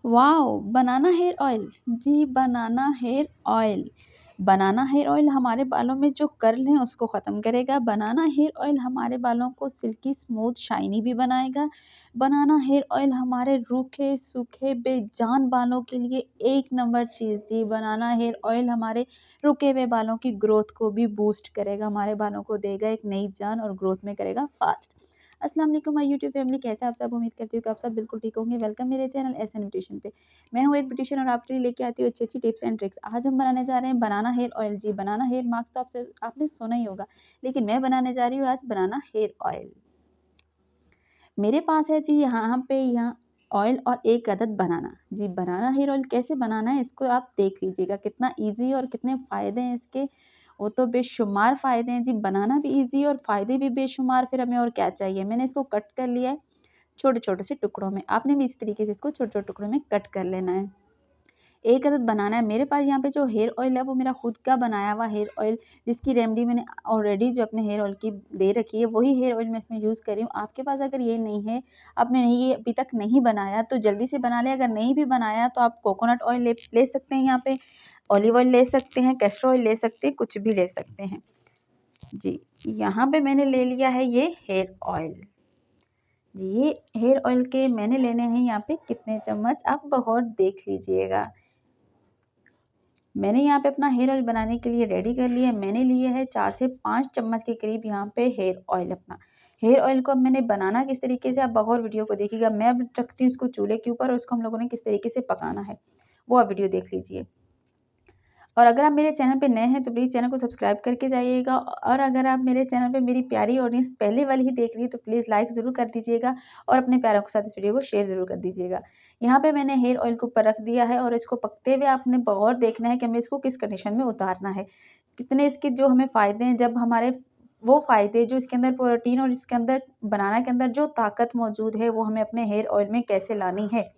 Wow! Banana hair oil. जी, banana hair oil हमारे बालों में जो कर्ल हैं उसको ख़त्म करेगा। बनाना हेयर ऑयल हमारे बालों को सिल्की स्मूथ शाइनी भी बनाएगा। बनाना हेयर ऑयल हमारे रूखे, सूखे, बेजान बालों के लिए एक नंबर चीज़। जी, बनाना हेयर ऑयल हमारे रुके हुए बालों की ग्रोथ को भी बूस्ट करेगा, हमारे बालों को देगा एक नई जान और ग्रोथ में करेगा फ़ास्ट। अस्सलाम वालेकुम माय यूट्यूब फैमिली, कैसे आप सब? उम्मीद करती हूँ कि आप सब बिल्कुल ठीक होंगे। वेलकम मेरे चैनल एस एन ब्यूटिशियन पे। मैं हूँ एक ब्यूटिशियन और आपके लिए लेके आती हूँ अच्छी अच्छी टिप्स एंड ट्रिक्स। आज हम बनाने जा रहे हैं बनाना हेयर ऑयल। जी, बनाना हेयर मास्क तो आपने सुना ही होगा, लेकिन मैं बनाने जा रही हूँ आज बनाना हेयर ऑयल। मेरे पास है जी यहाँ ऑयल और एक अदद बनाना। जी, बनाना हेयर ऑयल कैसे बनाना है इसको आप देख लीजिएगा, कितना ईज़ी और कितने फ़ायदे हैं इसके। वो तो बेशुमार फ़ायदे हैं जी, बनाना भी ईज़ी और फ़ायदे भी बेशुमार, फिर हमें और क्या चाहिए। मैंने इसको कट कर लिया है छोटे-छोटे से टुकड़ों में। आपने भी इसी तरीके से इसको छोटे-छोटे टुकड़ों में कट कर लेना है। एक अदद बनाना है। मेरे पास यहाँ पे जो हेयर ऑयल है वो मेरा खुद का बनाया हुआ हेयर ऑयल, जिसकी रेमेडी मैंने ऑलरेडी जो अपने हेयर ऑयल की दे रखी है, वही हेयर ऑयल मैं इसमें यूज़ कर रही हूँ। आपके पास अगर ये नहीं है, आपने नहीं ये अभी तक नहीं बनाया तो जल्दी से बना लें। अगर नहीं भी बनाया तो आप कोकोनट ऑयल ले सकते हैं, यहाँ पे ऑलिव ऑयल ले सकते हैं, कैस्टर ऑयल ले सकते हैं, कुछ भी ले सकते हैं। जी, यहाँ पे मैंने ले लिया है ये हेयर ऑयल। जी, ये हेयर ऑयल के मैंने लेने हैं यहाँ पे कितने चम्मच, आप बगौर देख लीजिएगा। मैंने यहाँ पे अपना हेयर ऑयल बनाने के लिए रेडी कर लिया है। मैंने लिए है 4 से 5 चम्मच के करीब यहाँ पे हेयर ऑयल अपना। हेयर ऑयल को अब मैंने बनाना किस तरीके से, आप बगौर वीडियो को देखिएगा। मैं अब रखती हूँ इसको चूल्हे के ऊपर और उसको हम लोगों ने किस तरीके से पकाना है, वो आप वीडियो देख लीजिए। और अगर आप मेरे चैनल पे नए हैं तो प्लीज़ चैनल को सब्सक्राइब करके जाइएगा। और अगर आप मेरे चैनल पे मेरी प्यारी ऑडियंस पहले वाली ही देख रही है तो प्लीज़ लाइक ज़रूर कर दीजिएगा और अपने प्यारों के साथ इस वीडियो को शेयर ज़रूर कर दीजिएगा। यहाँ पे मैंने हेयर ऑयल को ऊपर रख दिया है और इसको पकते हुए आपने गौर देखना है कि हमें इसको किस कंडीशन में उतारना है। कितने इसके जो हमें फ़ायदे हैं, जब हमारे वो फ़ायदे जो इसके अंदर प्रोटीन और इसके अंदर बनाना के अंदर जो ताकत मौजूद है वो हमें अपने हेयर ऑयल में कैसे लानी है।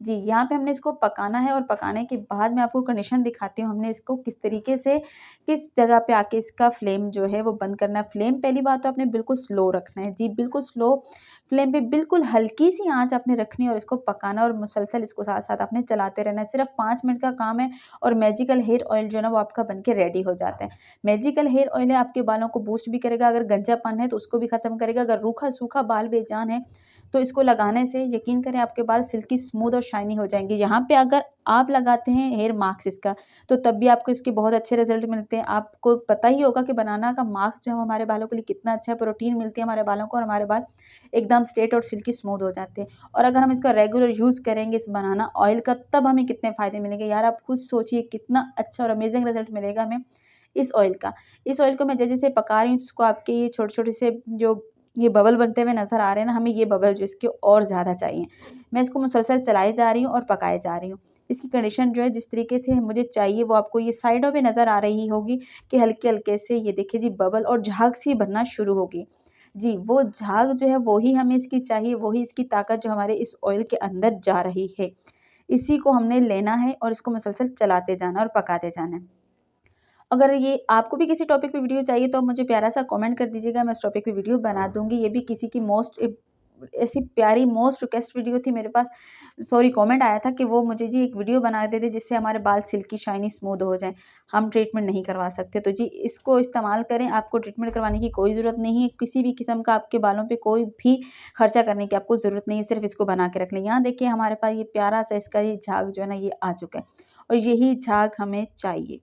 जी, यहाँ पे हमने इसको पकाना है और पकाने के बाद मैं आपको कंडीशन दिखाती हूँ, हमने इसको किस तरीके से, किस जगह पे आके इसका फ्लेम जो है वो बंद करना है। फ्लेम पहली बात तो आपने बिल्कुल स्लो रखना है। जी, बिल्कुल स्लो फ्लेम पे बिल्कुल हल्की-सी आँच आपने रखनी है और इसको पकाना और मुसलसल इसको साथ-साथ आपने चलाते रहना है। सिर्फ़ 5 मिनट का काम है और मैजिकल हेयर ऑयल जो है ना वो आपका बन के रेडी हो जाता है। मैजिकल हेयर ऑयल है, आपके बालों को बूस्ट भी करेगा, अगर गंजापन है तो उसको भी ख़त्म करेगा, अगर रूखा-सूखा बाल बेजान है तो इसको लगाने से यकीन करें आपके बाल सिल्की स्मूथ और शाइनी हो जाएँगे। यहाँ पे अगर आप लगाते हैं हेयर मास्क इसका, तो तब भी आपको इसके बहुत अच्छे रिज़ल्ट मिलते हैं। आपको पता ही होगा कि बनाना का मास्क जो है हमारे बालों के लिए कितना अच्छा है, प्रोटीन मिलती है हमारे बालों को और हमारे बाल एकदम स्ट्रेट और सिल्की स्मूथ हो जाते हैं। और अगर हम इसका रेगुलर यूज़ करेंगे इस बनाना ऑयल का, तब हमें कितने फ़ायदे मिलेंगे। यार आप खुद सोचिए कितना अच्छा और अमेज़िंग रिज़ल्ट मिलेगा हमें इस ऑयल का। इस ऑयल को मैं जैसे-जैसे पका रही हूँ, उसको आपके ये छोटे-छोटे से जो ये बबल बनते हुए नज़र आ रहे हैं ना, हमें ये बबल जो इसके और ज़्यादा चाहिए। मैं इसको मुसलसल चलाई जा रही हूँ और पकाए जा रही हूँ। इसकी कंडीशन जो है जिस तरीके से मुझे चाहिए वो आपको ये साइडों पे नज़र आ रही होगी कि हल्के-हल्के से ये देखिए जी बबल और झाग-सी बनना शुरू होगी। जी, वो झाग जो है वो ही हमें इसकी चाहिए, वही इसकी ताकत जो हमारे इस ऑयल के अंदर जा रही है। इसी को हमने लेना है और इसको मुसलसल चलाते जाना और पकाते जाना है। अगर ये आपको भी किसी टॉपिक पे वीडियो चाहिए तो आप मुझे प्यारा सा कमेंट कर दीजिएगा, मैं उस टॉपिक पे वीडियो बना दूँगी। ये भी किसी की ऐसी प्यारी मोस्ट रिक्वेस्ट वीडियो थी मेरे पास, सॉरी कमेंट आया था कि वो मुझे जी एक वीडियो बना के दे दें जिससे हमारे बाल सिल्की शाइनी स्मूथ हो जाएँ। हम ट्रीटमेंट नहीं करवा सकते, तो जी इसको इस्तेमाल करें, आपको ट्रीटमेंट करवाने की कोई ज़रूरत नहीं है। किसी भी किस्म का आपके बालों पे कोई भी खर्चा करने की आपको ज़रूरत नहीं है, सिर्फ़ इसको बना के रख लें। यहाँ देखिए हमारे पास ये प्यारा सा इसका ये झाग जो है ना ये आ चुका है और यही झाग हमें चाहिए।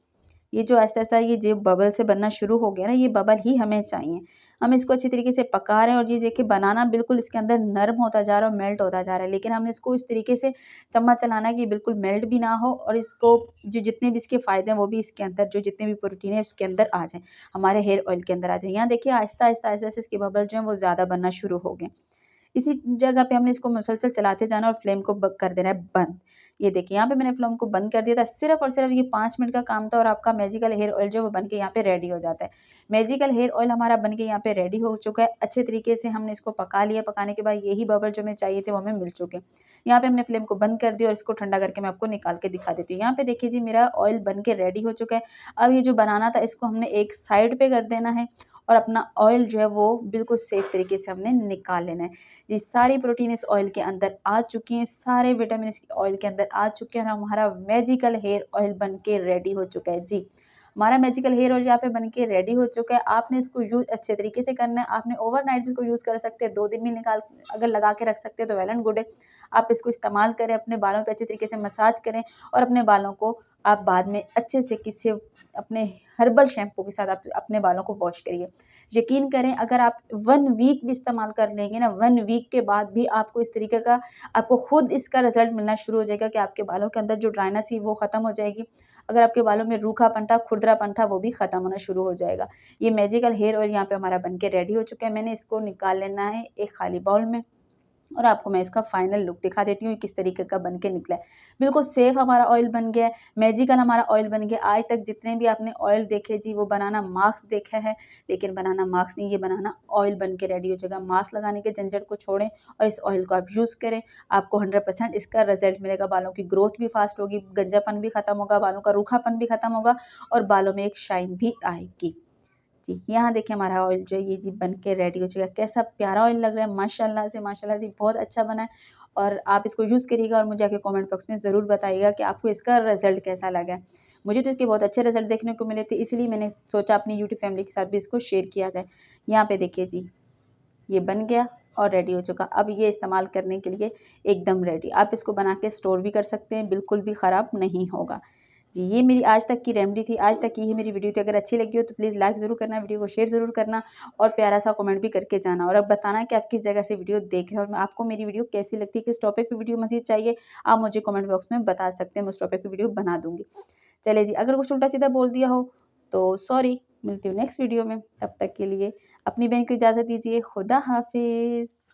ये जो ऐसा-ऐसा ये जो बबल से बनना शुरू हो गया ना, ये बबल ही हमें चाहिए। हम इसको अच्छी तरीके से पका रहे हैं और ये देखिए बनाना बिल्कुल इसके अंदर नरम होता जा रहा है और मेल्ट होता जा रहा है। लेकिन हमने इसको इस तरीके से चम्मच चलाना है कि बिल्कुल मेल्ट भी ना हो और इसको जो जितने भी इसके फ़ायदे हैं वो भी इसके अंदर जो जितने भी प्रोटीन है उसके अंदर आ जाएँ, हमारे हेयर ऑयल के अंदर आ जाएँ। यहाँ देखिए आहिस्ता-आहिस्ता, आहिस्ता-आहिस्ता इसके बबल जो हैं वो ज़्यादा बनना शुरू हो गए। इसी जगह पे हमने इसको मुसलसल चलाते जाना और फ्लेम को कर देना है बंद। ये देखिए यहाँ पे मैंने फ्लेम को बंद कर दिया था, सिर्फ़ और सिर्फ़ ये 5 मिनट का काम था और आपका मैजिकल हेयर ऑयल जो है वो बन के यहाँ पे रेडी हो जाता है। मैजिकल हेयर ऑयल हमारा बन के यहाँ पे रेडी हो चुका है। अच्छे तरीके से हमने इसको पका लिया, पकाने के बाद यही बबल जो हमें चाहिए थे वो हमें मिल चुके हैं। यहाँ पे हमने फ्लेम को बंद कर दिया और इसको ठंडा करके मैं आपको निकाल के दिखा देती हूँ। यहाँ पे देखिए जी मेरा ऑयल बन के रेडी हो चुका है। अब ये जो बनाना था इसको हमने एक साइड पे कर देना है और अपना ऑयल जो है वो बिल्कुल सेफ तरीके से हमने निकाल लेना है। ये सारी प्रोटीन इस ऑयल के अंदर आ चुकी हैं, सारे विटामिन इस ऑयल के अंदर आ चुके हैं और हमारा मैजिकल हेयर ऑयल बन के रेडी हो चुका है। जी, हमारा मैजिकल हेयर ऑयल यहाँ पे बन के रेडी हो चुका है। आपने इसको यूज़ अच्छे तरीके से करना है। आपने ओवरनाइट भी इसको यूज़ कर सकते हैं, 2 दिन भी निकाल अगर लगा के रख सकते हैं तो वेल एंड गुड है। आप इसको इस्तेमाल करें, अपने बालों पे अच्छे तरीके से मसाज करें और अपने बालों को आप बाद में अच्छे से किसी अपने हर्बल शैम्पू के साथ आप अपने बालों को वॉश करिए। यकीन करें, अगर आप 1 वीक भी इस्तेमाल कर लेंगे ना, 1 वीक के बाद भी आपको इस तरीके का आपको खुद इसका रिज़ल्ट मिलना शुरू हो जाएगा कि आपके बालों के अंदर जो ड्राइनेस थी वो ख़त्म हो जाएगी। अगर आपके बालों में रूखापन था, खुरदरापन था, वो भी ख़त्म होना शुरू हो जाएगा। ये मैजिकल हेयर ऑयल यहाँ पे हमारा बन के रेडी हो चुका है। मैंने इसको निकाल लेना है एक खाली बाउल में और आपको मैं इसका फाइनल लुक दिखा देती हूँ किस तरीके का बन के निकला है। बिल्कुल सेफ हमारा ऑयल बन गया है, मैजिकल हमारा ऑयल बन गया। आज तक जितने भी आपने ऑयल देखे जी, वो बनाना मास्क देखा है, लेकिन बनाना मास्क नहीं, ये बनाना ऑयल बन के रेडी हो जाएगा। मास्क लगाने के झंझट को छोड़ें और इस ऑयल को आप यूज़ करें, आपको 100% इसका रिजल्ट मिलेगा। बालों की ग्रोथ भी फास्ट होगी, गंजापन भी खत्म होगा, बालों का रूखापन भी खत्म होगा और बालों में एक शाइन भी आएगी। जी, यहाँ देखिए हमारा ऑयल जो है ये जी बन के रेडी हो चुका है। कैसा प्यारा ऑयल लग रहा है, माशाल्लाह से बहुत अच्छा बना है और आप इसको यूज़ करिएगा और मुझे आके कमेंट बॉक्स में ज़रूर बताइएगा कि आपको इसका रिज़ल्ट कैसा लगा है। मुझे तो इसके बहुत अच्छे रिज़ल्ट देखने को मिले थे, इसलिए मैंने सोचा अपनी यूट्यूब फैमिली के साथ भी इसको शेयर किया जाए। यहाँ पे देखिए जी, ये बन गया और रेडी हो चुका। अब ये इस्तेमाल करने के लिए एकदम रेडी। आप इसको बना के स्टोर भी कर सकते हैं, बिल्कुल भी ख़राब नहीं होगा। जी, ये मेरी आज तक की रेमेडी थी, आज तक की ही मेरी वीडियो थी। अगर अच्छी लगी हो तो प्लीज़ लाइक ज़रूर करना, वीडियो को शेयर ज़रूर करना और प्यारा सा कमेंट भी करके जाना और अब बताना कि आप किस जगह से वीडियो देख रहे हैं और आपको मेरी वीडियो कैसी लगती है, किस टॉपिक पे वीडियो मज़ीद चाहिए, आप मुझे कमेंट बॉक्स में बता सकते हैं, मैं उस टॉपिक पे वीडियो बना दूँगी। चलिए जी, अगर कुछ उल्टा-सीधा बोल दिया हो तो सॉरी, मिलती हूँ नेक्स्ट वीडियो में। तब तक के लिए अपनी बहन को इजाज़त दीजिए। खुदा हाफ़िज़।